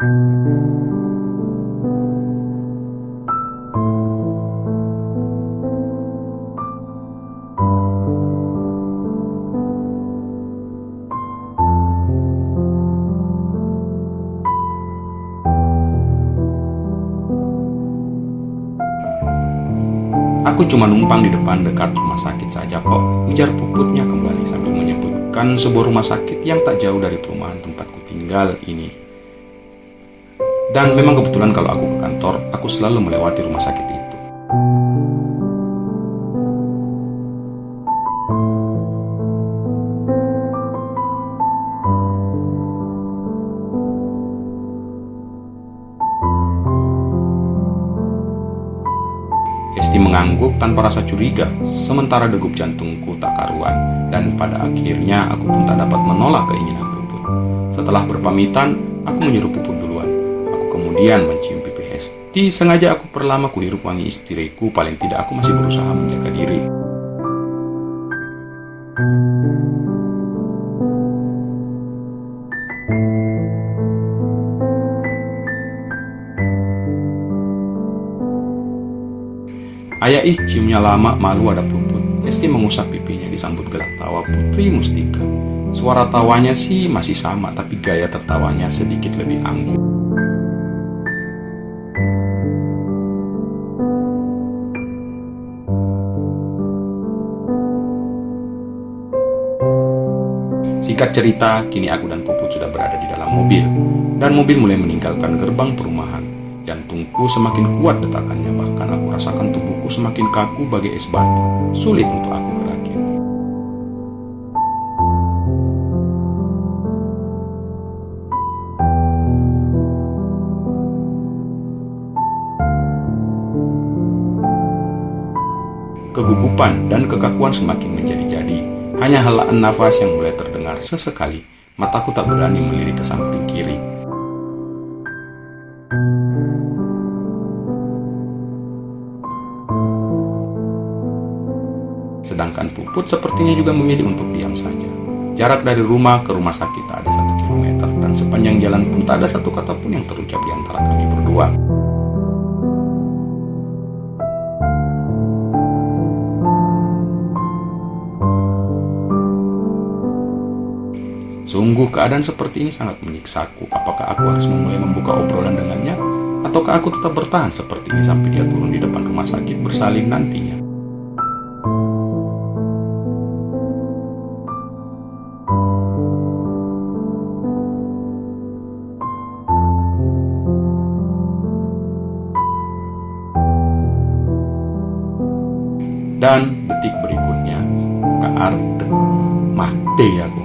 Aku cuma numpang di depan dekat rumah sakit saja kok, ujar Puputnya kembali sambil menyebutkan sebuah rumah sakit yang tak jauh dari perumahan tempatku tinggal ini. Dan memang kebetulan kalau aku ke kantor, aku selalu melewati rumah sakit itu. Hesti mengangguk tanpa rasa curiga, sementara degup jantungku tak karuan, dan pada akhirnya aku pun tak dapat menolak keinginan Puput. Setelah berpamitan, aku menyuruh Puput duluan. Aku kemudian mencium pipi Hesti, sengaja aku perlama kuhirup wangi istriku, paling tidak aku masih berusaha menjaga diri. Ayah ciumnya lama, malu ada Puput. Hesti mengusap pipinya disambut gelak tawa Putri Mustika. Suara tawanya sih masih sama, tapi gaya tertawanya sedikit lebih anggun. Singkat cerita, kini aku dan Puput sudah berada di dalam mobil, dan mobil mulai meninggalkan gerbang perumahan. Jantungku semakin kuat detakannya, bahkan aku rasakan tubuhku semakin kaku bagai es batu, sulit untuk aku gerakin. Kegugupan dan kekakuan semakin menjadi-jadi, hanya helaan nafas yang mulai terdengar sesekali. Mataku tak berani melirik ke samping kiri. Sedangkan Puput sepertinya juga memilih untuk diam saja. Jarak dari rumah ke rumah sakit tak ada 1 kilometer, dan sepanjang jalan pun tak ada satu kata pun yang terucap di antara kami berdua. Sungguh keadaan seperti ini sangat menyiksaku. Apakah aku harus memulai membuka obrolan dengannya? Ataukah aku tetap bertahan seperti ini sampai dia turun di depan rumah sakit bersalin nantinya? Dan detik berikutnya, mati aku.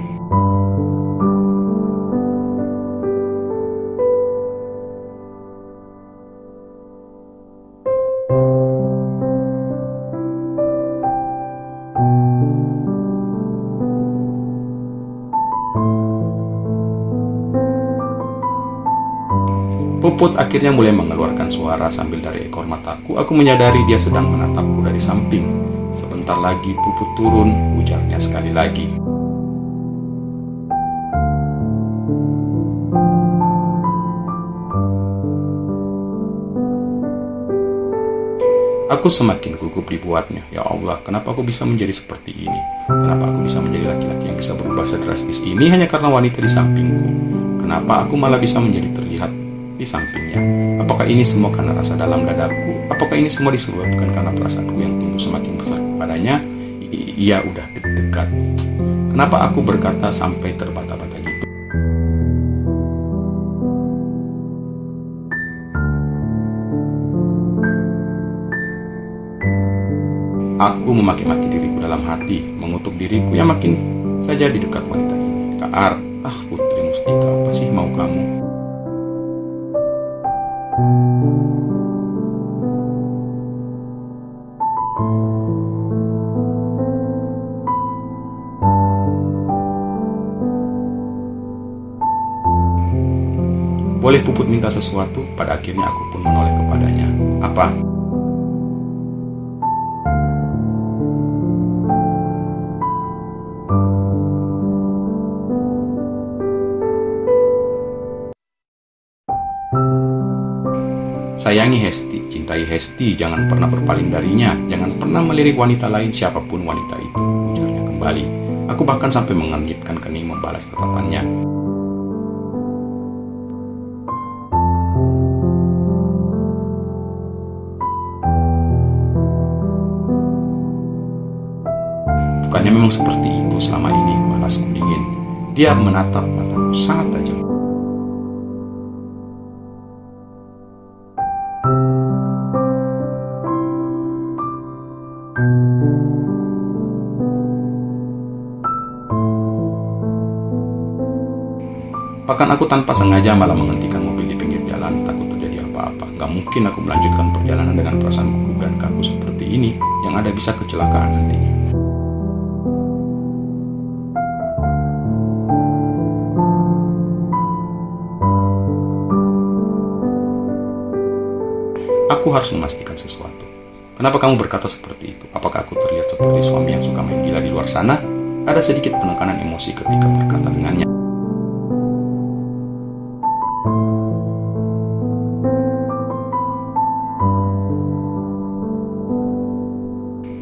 Puput akhirnya mulai mengeluarkan suara sambil dari ekor mataku. Aku menyadari dia sedang menatapku dari samping. Sebentar lagi Puput turun, ujarnya sekali lagi. Aku semakin gugup dibuatnya. Ya Allah, kenapa aku bisa menjadi seperti ini? Kenapa aku bisa menjadi laki-laki yang bisa berubah sedrastis ini hanya karena wanita di sampingku? Kenapa aku malah bisa menjadi terlihat di sampingnya? Apakah ini semua karena rasa dalam dadaku? Apakah ini semua disebabkan karena perasaanku yang tumbuh semakin besar kepadanya? Ia udah dekat. Kenapa aku berkata sampai terbata-bata gitu? Aku memaki-maki diriku dalam hati, mengutuk diriku yang makin saja di dekat wanita ini. Kaar, Putri Mustika, apa sih mau kamu? Boleh Puput minta sesuatu? Pada akhirnya aku pun menoleh kepadanya. Apa? Sayangi Hesti, cintai Hesti, jangan pernah berpaling darinya, jangan pernah melirik wanita lain siapapun wanita itu, ujarnya kembali. Aku bahkan sampai mengernyitkan kening membalas tatapannya. Bukannya memang seperti itu selama ini, balasku dingin. Dia menatap mataku sangat tajam. Bahkan aku tanpa sengaja malah menghentikan mobil di pinggir jalan, takut terjadi apa-apa. Gak mungkin aku melanjutkan perjalanan dengan perasaan gugup dan kaku seperti ini, yang ada bisa kecelakaan nantinya. Aku harus memastikan sesuatu. Kenapa kamu berkata seperti itu? Apakah aku terlihat seperti suami yang suka main gila di luar sana? Ada sedikit penekanan emosi ketika berkata dengannya.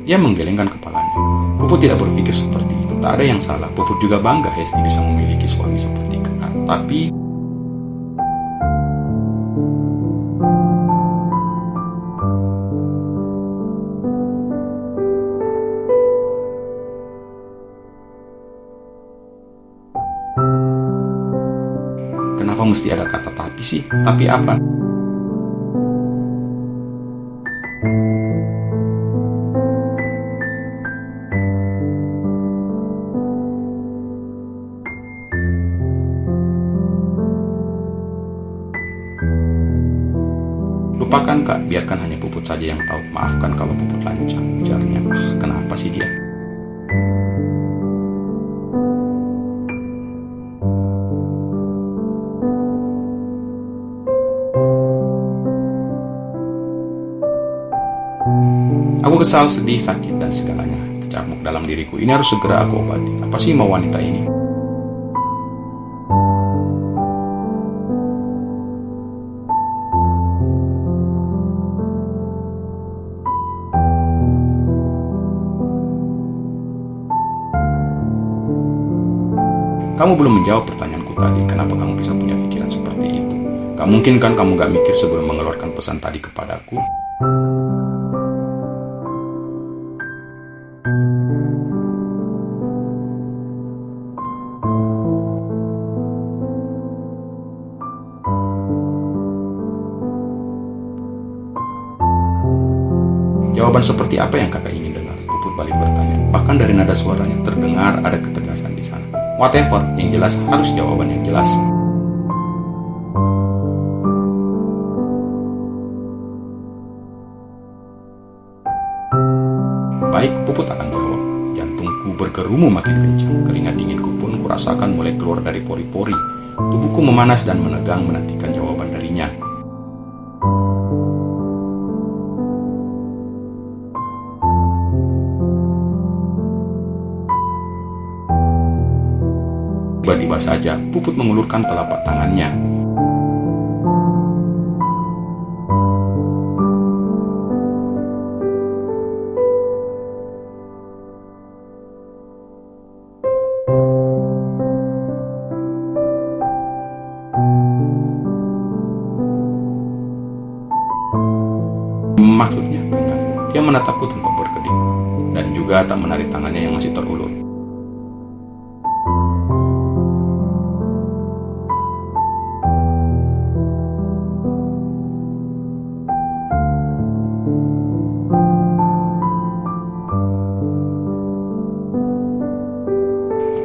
Dia menggelengkan kepalanya. Puput tidak berpikir seperti itu. Tak ada yang salah. Puput juga bangga Hesti bisa memiliki suami seperti Kakak. Tapi kenapa mesti ada kata tapi sih? Tapi apa? Lupakan Kak, biarkan hanya Puput saja yang tahu. Maafkan kalau Puput lancang, ujarnya. Kenapa sih dia? Aku kesal, sedih, sakit, dan segalanya. Kecamuk dalam diriku. Ini harus segera aku obati. Apa sih mau wanita ini? Kamu belum menjawab pertanyaanku tadi. Kenapa kamu bisa punya pikiran seperti itu? Gak mungkin kan kamu gak mikir sebelum mengeluarkan pesan tadi kepadaku? Jawaban seperti apa yang kakak ingin dengar? Puput balik bertanya. Bahkan dari nada suaranya terdengar ada ketegasan di sana. Whatever, yang jelas harus jawaban yang jelas. Baik, Puput akan jawab. Jantungku bergerumu makin kencang. Keringat dinginku pun kurasakan mulai keluar dari pori-pori. Tubuhku memanas dan menegang menantikan jawaban darinya. Tiba-tiba saja, Puput mengulurkan telapak tangannya. Maksudnya, dia menatapku tanpa berkedip, dan juga tak menarik tangannya yang masih terulur.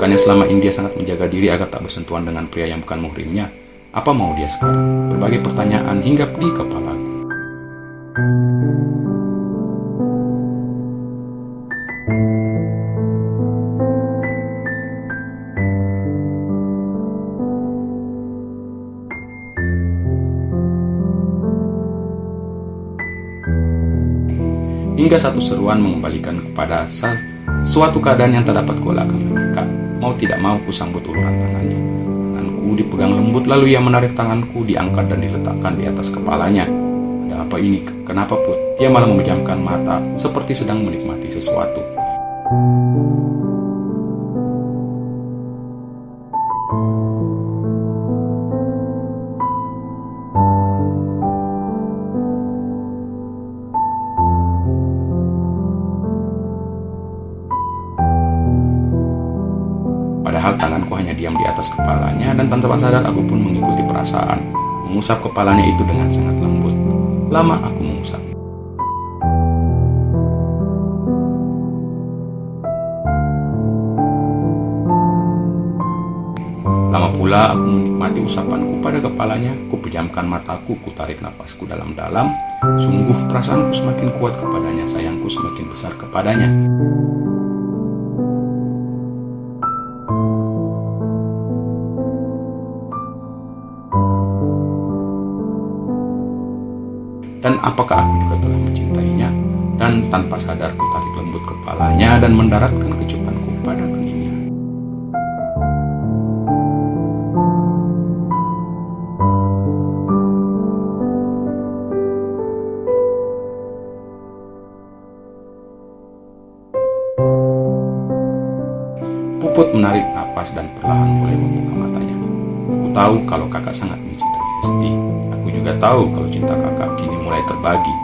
Bukannya selama ini dia sangat menjaga diri agar tak bersentuhan dengan pria yang bukan muhrimnya? Apa mau dia sekarang? Berbagai pertanyaan hinggap di kepalaku. Hingga satu seruan mengembalikan kepada suatu keadaan yang tak dapat kuelakkan lagi. Kak, mau tidak mau kusambut uluran tangannya. Tanganku dipegang lembut, lalu ia menarik tanganku, diangkat dan diletakkan di atas kepalanya. Ada Ada apa ini? Kenapa Put? Dia malah memejamkan mata seperti sedang menikmati sesuatu. Padahal tanganku hanya diam di atas kepalanya dan tanpa sadar aku pun mengikuti perasaan. Mengusap kepalanya itu dengan sangat lembut. Lama aku mengusap. Lama pula aku menikmati usapanku pada kepalanya. Ku pejamkan mataku, ku tarik nafasku dalam-dalam. Sungguh perasaanku semakin kuat kepadanya, sayangku semakin besar kepadanya. Dan apakah aku juga telah mencintainya? Dan tanpa sadar ku tarik lembut kepalanya dan mendaratkan kecupanku pada keningnya. Puput menarik napas dan perlahan mulai membuka matanya. Aku tahu kalau kakak sangat mencintai Hesti. Aku juga tahu kalau cinta kakak kini mulai terbagi.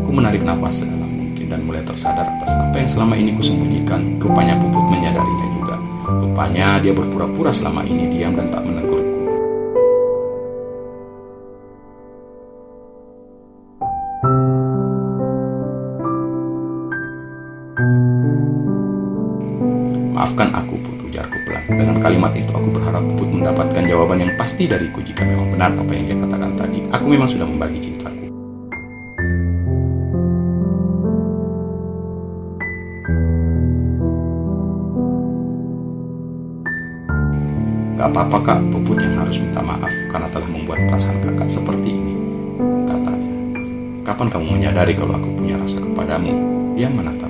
Aku menarik napas sedalam mungkin dan mulai tersadar atas apa yang selama ini kusembunyikan. Rupanya Puput menyadarinya juga. Rupanya dia berpura-pura selama ini diam dan tak menegurku. Maafkan aku, Put, ujarku pelan. Dengan kalimat itu aku berharap Puput mendapatkan jawaban yang pasti dariku jika memang benar apa yang dia katakan tadi. Aku memang sudah membagi cintaku. Gak apa-apa kak, Puput yang harus minta maaf karena telah membuat perasaan kakak seperti ini, katanya. Kapan kamu menyadari kalau aku punya rasa kepadamu? Dia menatap.